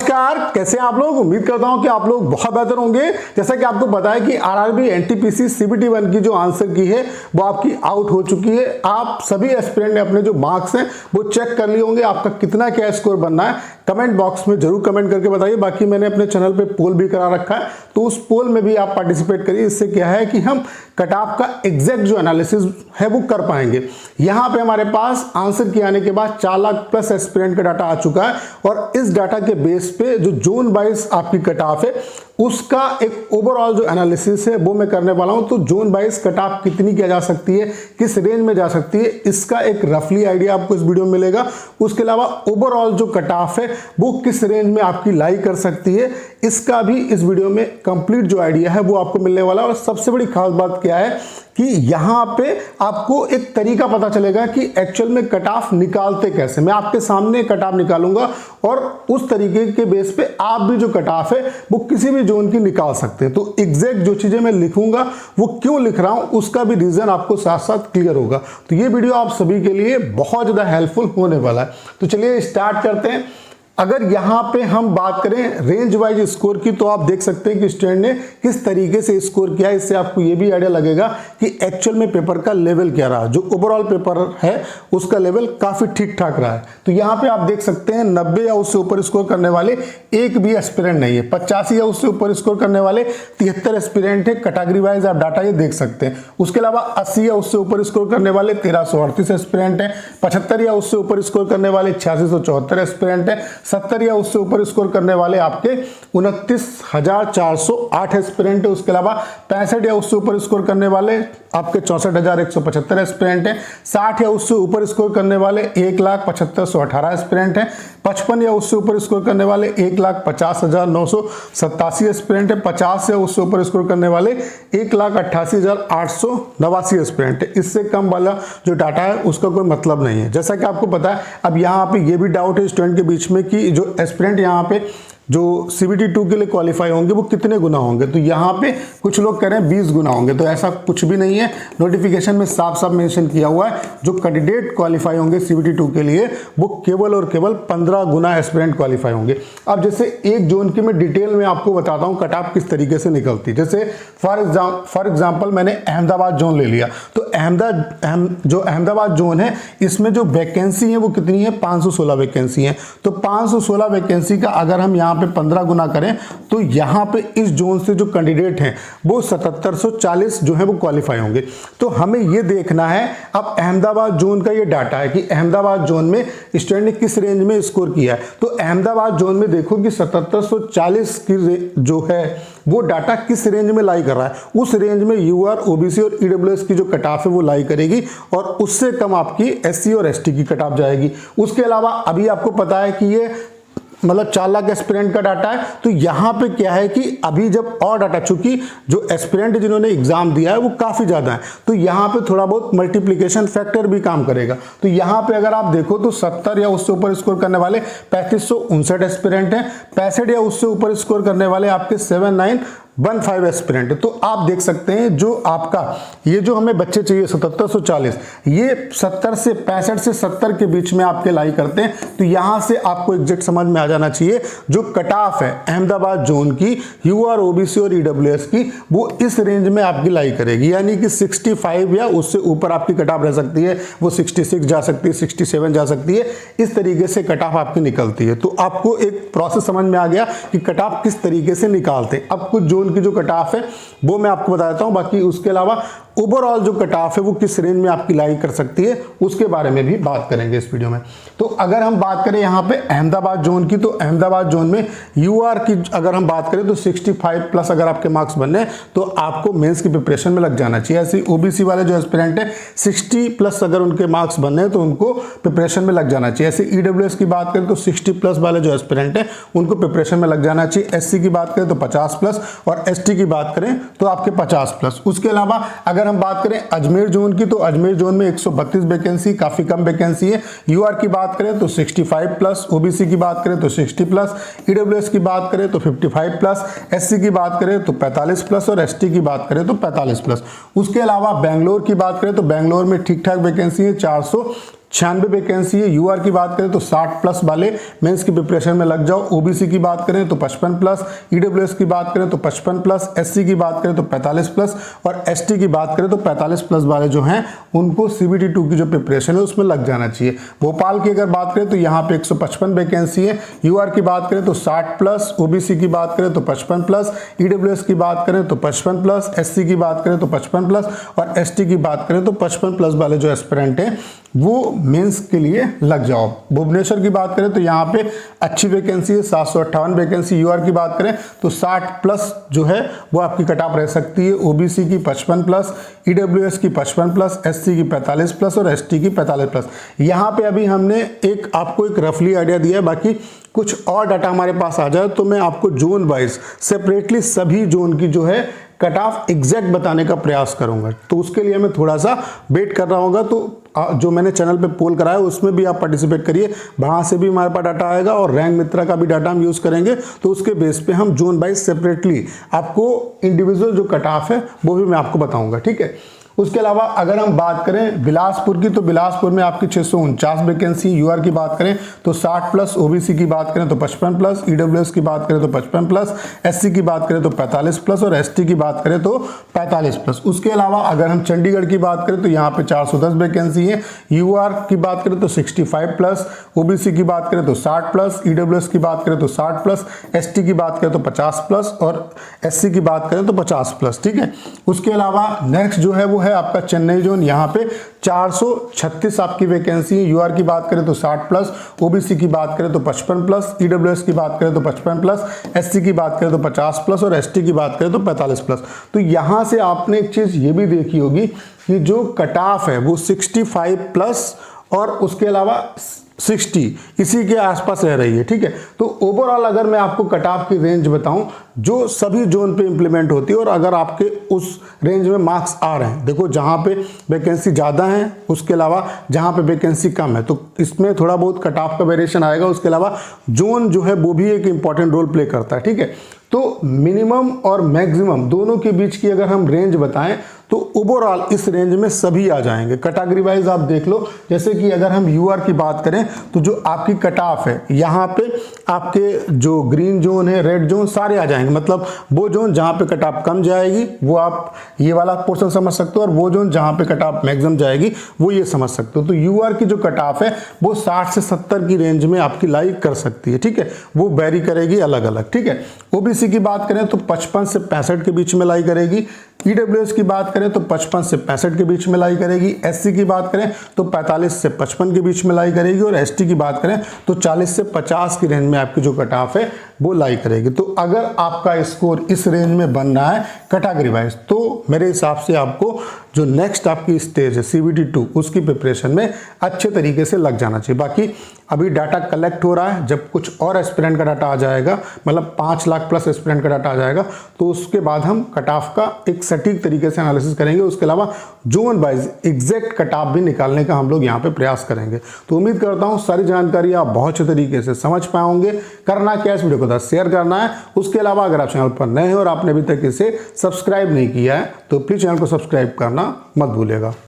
नमस्कार, कैसे हैं आप लोग। उम्मीद करता हूं कि आप लोग बहुत बेहतर होंगे। जैसा कि आपको पता है कि आरआरबी एनटीपीसी सीबीटी 1 की जो आंसर की है वो आपकी आउट हो चुकी है। आप सभी एस्पिरेंट ने अपने जो मार्क्स हैं वो चेक कर लिए होंगे। आपका कितना क्या स्कोर बनना है कमेंट बॉक्स में जरूर कमेंट करके बताइए। बाकी मैंने अपने चैनल पे पोल भी करा रखा है, तो उस पोल में भी आप पार्टिसिपेट करिए। इससे क्या है कि हम कट ऑफ का एग्जैक्ट जो एनालिसिस है वो कर पाएंगे। यहाँ पे हमारे पास आंसर की आने के बाद 4 लाख प्लस एस्पिरेंट का डाटा आ चुका है और इस डाटा के बेस पे जो जोन वाइज आपकी कट ऑफ है उसका एक ओवरऑल जो एनालिसिस है वो मैं करने वाला हूं। तो जोन वाइज कट ऑफ कितनी किया जा सकती है, किस रेंज में जा सकती है, इसका एक रफली आइडिया आपको इस वीडियो में मिलेगा। उसके अलावा ओवरऑल जो कट ऑफ है वो किस रेंज में आपकी लाई कर सकती है, इसका भी इस वीडियो में कंप्लीट जो आइडिया है वो आपको मिलने वाला है। और सबसे बड़ी खास बात क्या है कि यहां पे आपको एक तरीका पता चलेगा कि एक्चुअल में कट ऑफ निकालते कैसे। मैं आपके सामने कट ऑफ निकालूंगा और उस तरीके के बेस पे आप भी जो कट ऑफ है वो किसी भी जोन की निकाल सकते हैं। तो एग्जैक्ट जो चीजें मैं लिखूंगा वो क्यों लिख रहा हूं उसका भी रीजन आपको साथ साथ क्लियर होगा। तो ये वीडियो आप सभी के लिए बहुत ज्यादा हेल्पफुल होने वाला है। तो चलिए स्टार्ट करते हैं। अगर यहां पे हम बात करें रेंज वाइज स्कोर की, तो आप देख सकते हैं कि स्टूडेंट ने किस तरीके से स्कोर किया है। इससे आपको यह भी आइडिया लगेगा कि एक्चुअल में पेपर का लेवल क्या रहा। जो ओवरऑल पेपर है उसका लेवल काफी ठीक ठाक रहा है। तो यहां पे आप देख सकते हैं 90 या उससे ऊपर स्कोर करने वाले एक भी एस्पिरेंट नहीं है। 85 या उससे ऊपर स्कोर करने वाले 73 एस्पिरेंट है। कैटेगरी वाइज आप डाटा ये देख सकते हैं। उसके अलावा 80 या उससे ऊपर स्कोर करने वाले 1338 एस्पिरेंट है। 75 या उससे ऊपर स्कोर करने वाले 8674 एस्पिरेंट है। 70 या उससे ऊपर स्कोर करने वाले आपके 29,408 एस्पिरेंट है। उसके अलावा 65 या उससे ऊपर स्कोर करने वाले आपके 64,175 एस्पिरेंट है। 60 या उससे ऊपर स्कोर करने वाले 1,75,118 एस्पिरेंट है। 55 या उससे ऊपर स्कोर करने वाले 1,50,987 एस्पिरेंट है। 50 या उससे ऊपर स्कोर करने वाले 1,88,889 एस्पिरेंट है। इससे कम वाला जो डाटा है उसका कोई मतलब नहीं है। जैसा कि आपको पता है, अब यहाँ पे ये भी डाउट है स्टूडेंट के बीच में कि जो एस्पिरेंट यहाँ पे जो सीबीटी 2 के लिए क्वालिफाई होंगे वो कितने गुना होंगे। तो यहाँ पे कुछ लोग कह रहे हैं 20 गुना होंगे, तो ऐसा कुछ भी नहीं है। नोटिफिकेशन में साफ साफ मेंशन किया हुआ है जो कैंडिडेट क्वालिफाई होंगे सीबीटी 2 के लिए वो केवल और केवल 15 गुना एस्पिरेंट क्वालिफाई होंगे। अब जैसे एक जोन की मैं डिटेल में आपको बताता हूँ कट ऑफ किस तरीके से निकलती है। जैसे फॉर एग्जाम्पल मैंने अहमदाबाद जोन ले लिया, तो अहमदाबाद जोन है इसमें जो वैकेंसी है वो कितनी है, 516 वैकेंसी है। तो 516 वैकेंसी का अगर हम यहाँ पे 15 गुना करें तो यहाँ पे इस जोन से जो कैंडिडेट हैं वो 7740 जो है वो क्वालिफाई होंगे। तो हमें ये देखना है अब अहमदाबाद जोन का ये डाटा है कि अहमदाबाद जोन में स्टूडेंट ने किस रेंज में स्कोर किया है। तो अहमदाबाद जोन में देखो कि 7740 की जो है वो डाटा किस रेंज में लाई कर रहा है। उस रेंज में यूआर, ओबीसी और ईडब्ल्यूएस की जो कट ऑफ है वो लाई करेगी और उससे कम आपकी एससी और एसटी की कट ऑफ जाएगी। उसके अलावा अभी आपको पता है कि ये मतलब 4 लाख एस्पिरेंट का डाटा है। तो यहाँ पे क्या है कि अभी जब और डाटा, चूंकि जो एस्पिरेंट जिन्होंने एग्जाम दिया है वो काफी ज्यादा है, तो यहाँ पे थोड़ा बहुत मल्टीप्लिकेशन फैक्टर भी काम करेगा। तो यहाँ पे अगर आप देखो तो 70 या उससे ऊपर स्कोर करने वाले 3559 एस्पिरेंट है। 65 या उससे ऊपर स्कोर करने वाले आपके 7915 एस्पिरेंट है। तो आप देख सकते हैं जो आपका ये जो हमें बच्चे चाहिए 7740, ये 70 से 65 से 70 के बीच में आपके लाई करते हैं। तो यहां से आपको एग्जैक्ट समझ में आ जाना चाहिए जो कट ऑफ है अहमदाबाद जोन की यूआर, ओबीसी और ईडब्ल्यूएस की वो इस रेंज में आपकी लाई करेगी। यानी कि 65 या उससे ऊपर आपकी कट ऑफ रह सकती है, वो 66 जा सकती है, 67 जा सकती है। इस तरीके से कट ऑफ आपकी निकलती है। तो आपको एक प्रोसेस समझ में आ गया कि कट ऑफ किस तरीके से निकालते हैं। अब कुछ जोन की जो कट ऑफ है वो मैं आपको बता देता हूं। बाकी उसके अलावा ओवरऑल जो कट ऑफ है वो किस रेंज में आपकी लाई कर सकती है उसके बारे में भी बात करेंगे इस वीडियो में। तो अगर हम बात करें यहाँ पे अहमदाबाद जोन की, तो अहमदाबाद जोन में यूआर की अगर हम बात करें तो 65 प्लस अगर आपके मार्क्स बनने तो आपको मेंस की प्रिपरेशन में लग जाना चाहिए। ऐसे ओबीसी वाले जो एस्पिरेंट है 60 प्लस अगर उनके मार्क्स बनने तो उनको प्रिपरेशन में लग जाना चाहिए। ऐसे ईडब्ल्यूएस की बात करें तो 60 प्लस वाले जो एस्पिरेंट है उनको प्रिपरेशन में लग जाना चाहिए। एससी की बात करें तो 50 प्लस और एसटी की बात करें तो आपके 50 प्लस। उसके अलावा अगर हम बात करें अजमेर जोन की, तो अजमेर जोन में 132 वैकेंसी, काफी कम वैकेंसी है। यूआर की बात करें तो 65 प्लस, ओबीसी की बात करें तो 60 प्लस, ईडब्ल्यूएस की बात करें तो 55 प्लस, एससी की बात करें तो 45 प्लस और एसटी की बात करें तो 45 प्लस। उसके अलावा बेंगलोर की बात करें तो बेंगलोर में ठीक ठाक वैकेंसी है, 400 96 वैकेंसी है। यूआर की बात करें तो 60 प्लस वाले मेंस की प्रिपरेशन में लग जाओ। ओबीसी की बात करें तो 55 प्लस, ईडब्ल्यूएस की बात करें तो 55 प्लस, एससी की बात करें तो 45 प्लस और एसटी की बात करें तो 45 प्लस वाले जो हैं उनको सीबीटी 2 की जो प्रिपरेशन है उसमें लग जाना चाहिए। भोपाल की अगर बात करें तो यहाँ पे 155 वैकेंसी है। यूआर की बात करें तो 60 प्लस, ओबीसी की बात करें तो 55 प्लस, ईडब्ल्यूएस की बात करें तो 55 प्लस, एससी की बात करें तो 55 प्लस और एसटी की बात करें तो 55 प्लस वाले जो एस्पिरेंट हैं वो मेंस के लिए लग जाओ। भुवनेश्वर की बात करें तो यहाँ पे अच्छी वैकेंसी है, 758 वैकेंसी। यूआर की बात करें तो 60 प्लस जो है वो आपकी कट ऑफ रह सकती है। ओबीसी की 55 प्लस, ईडब्ल्यूएस की 55 प्लस, एससी की 45 प्लस और एसटी की 45 प्लस। यहाँ पे अभी हमने आपको एक रफली आइडिया दिया है, बाकी कुछ और डाटा हमारे पास आ जाए तो मैं आपको जोन वाइज सेपरेटली सभी जोन की जो है कट ऑफ एग्जैक्ट बताने का प्रयास करूंगा। तो उसके लिए मैं थोड़ा सा वेट कर रहा होगा। तो जो मैंने चैनल पे पोल कराया उसमें भी आप पार्टिसिपेट करिए, वहां से भी हमारे पास डाटा आएगा और रैंक मित्रा का भी डाटा हम यूज करेंगे। तो उसके बेस पे हम जोन वाइज सेपरेटली आपको इंडिविजुअल जो कट ऑफ है वो भी मैं आपको बताऊंगा, ठीक है। उसके अलावा अगर हम बात करें बिलासपुर की तो बिलासपुर में आपकी 649 वैकेंसी। यूआर की बात करें तो 60 प्लस, ओबीसी की बात करें तो 55 प्लस, ईडब्ल्यूएस की बात करें तो 55 प्लस, एससी की बात करें तो 45 प्लस और एसटी की बात करें तो 45 प्लस। उसके अलावा अगर हम चंडीगढ़ की बात करें तो यहाँ पे 410 वैकेंसी है। यूआर की बात करें तो 65 प्लस, ओबीसी की बात करें तो 60 प्लस, ईडब्ल्यूएस की बात करें तो 60 प्लस, एसटी की बात करें तो 50 प्लस और एससी की बात करें तो 50 प्लस, ठीक है। उसके अलावा नेक्स्ट जो है वो है आपका चेन्नई जोन। यहाँ पे 436 आपकी वैकेंसी है। यूआर की बात करें तो 60 प्लस, ओबीसी की बात करें तो 55 प्लस, ईडब्ल्यूएस की बात करें तो 55 प्लस, एससी की बात करें तो 50 प्लस और एसटी की बात करें तो 45 प्लस। तो यहाँ से आपने एक चीज ये भी देखी होगी कि जो कट ऑफ है वो 65 प्लस और उसके अलावा 60 इसी के आसपास रह रही है, ठीक है। तो ओवरऑल अगर मैं आपको कट ऑफ की रेंज बताऊं जो सभी जोन पे इंप्लीमेंट होती है और अगर आपके उस रेंज में मार्क्स आ रहे हैं, देखो जहां पे वैकेंसी ज़्यादा है उसके अलावा जहां पे वैकेंसी कम है तो इसमें थोड़ा बहुत कट ऑफ का वेरिएशन आएगा। उसके अलावा जोन जो है वो भी एक इंपॉर्टेंट रोल प्ले करता है, ठीक है। तो मिनिमम और मैक्सिमम दोनों के बीच की अगर हम रेंज बताएं तो ओवरऑल इस रेंज में सभी आ जाएंगे। कैटेगरी वाइज आप देख लो, जैसे कि अगर हम यूआर की बात करें तो जो आपकी कट ऑफ है यहाँ पे आपके जो ग्रीन जोन है, रेड जोन सारे आ जाएंगे। मतलब वो जोन जहाँ पे कट ऑफ कम जाएगी वो आप ये वाला पोर्शन समझ सकते हो और वो जोन जहाँ पे कट ऑफ मैक्सिमम जाएगी वो ये समझ सकते हो। तो यूआर की जो कट ऑफ है वो 60 से 70 की रेंज में आपकी लाई कर सकती है, ठीक है। वो वेरी करेगी अलग अलग, ठीक है। ओबीसी की बात करें तो 55 से 65 के बीच में लाई करेगी। ईडब्ल्यूएस की बात करें तो 55 से 65 के बीच में लाई करेगी। एससी की बात करें तो 45 से 55 के बीच में लाई करेगी और एसटी की बात करें तो 40 से 50 की रेंज में आपकी जो कट ऑफ है वो लाई करेगी। तो अगर आपका स्कोर इस रेंज में बन रहा है कैटेगरी वाइज तो मेरे हिसाब से आपको जो नेक्स्ट आपकी स्टेज है सीबीटी 2 उसकी प्रिपरेशन में अच्छे तरीके से लग जाना चाहिए। बाकी अभी डाटा कलेक्ट हो रहा है, जब कुछ और एस्पिरेंट का डाटा आ जाएगा, मतलब 5 लाख प्लस एस्पिरेंट का डाटा आ जाएगा तो उसके बाद हम कट ऑफ का एक सटीक तरीके से एनालिसिस करेंगे। उसके अलावा zone wise exact cut off भी निकालने का हम लोग यहाँ पे प्रयास करेंगे। तो उम्मीद करता हूँ सारी जानकारी आप बहुत अच्छे तरीके से समझ पाओगे। करना क्या, इस वीडियो को शेयर करना है। उसके अलावा अगर आप चैनल पर नए हैं और आपने अभी तक इसे सब्सक्राइब नहीं किया है तो प्लीज चैनल को सब्सक्राइब करना मत भूलिएगा।